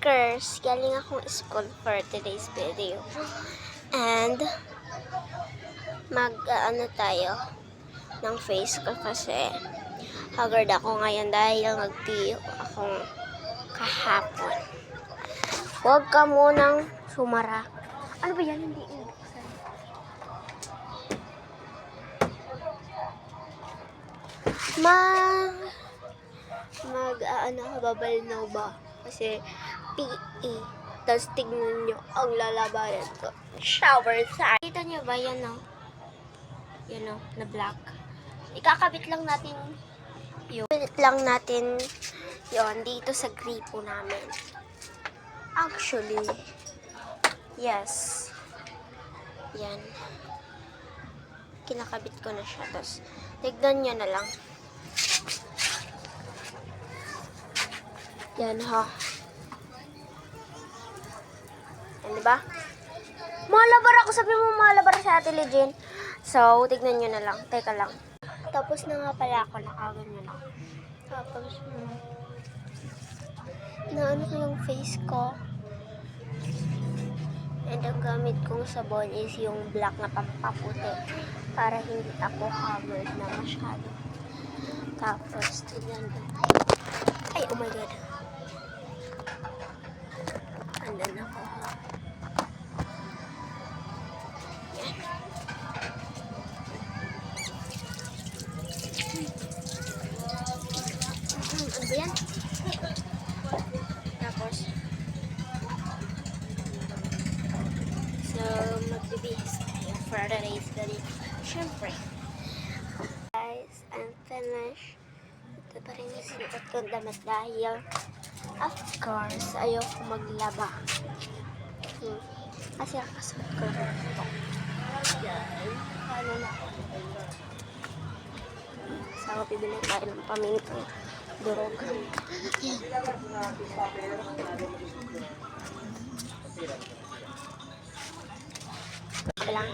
Bakers, galing akong school for today's video. And, ano tayo ng face ko kasi haggard ako ngayon dahil nagtiyo akong kahapon. Huwag ka munang sumara. Ano ba yan? Hindi inubuksan. Babalinaw ba? Kasi PE. Tapos tignan nyo ang lalabanan ko. Shower sign. Kita nyo ba yan, no? Yan, no? Na black. Ikakabit lang natin yun. Ikakabit lang natin yun dito sa gripo namin. Actually, yes. Yan. Kinakabit ko na siya. Tapos, tignan nyo na lang. Yan, ha. Yan, diba? Malabar ako. Sabi mo, malabar sa Ate Legend. So, tignan nyo na lang. Teka lang. Tapos na nga pala ako. Nakaganyan ako. Tapos, naano ko yung face ko. And ang gamit kong sabon is yung black na pampaputi. Para hindi ako covered na masyado. Tapos, tignan ko. Ay, oh my God. Andan ako. Yan. Ano ba yan? Tapos, so, magbibihis tayo for the race dali. Siyempre. Guys, I'm finished. Ito pa rin yung sinuot kong damit dahil of course, ayoko maglaba. Kasi kakasuot ko rin ito. Yan. Ano na ako. So, bibili tayo ng pamintang durog. Yan. Lang.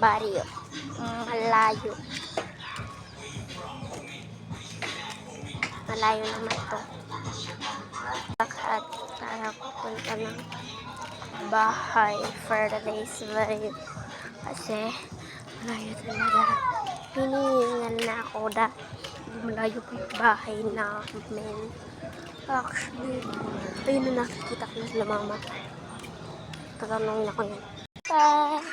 Barrio. Malayo. Malayo naman ito. At punta ng bahay for the day's video. Kasi malayo talaga. Hinihingal na ako malayo pa yung bahay namin. Actually, ayun na nakikita ko na sila mama. Tatanong na ko yun. Bye!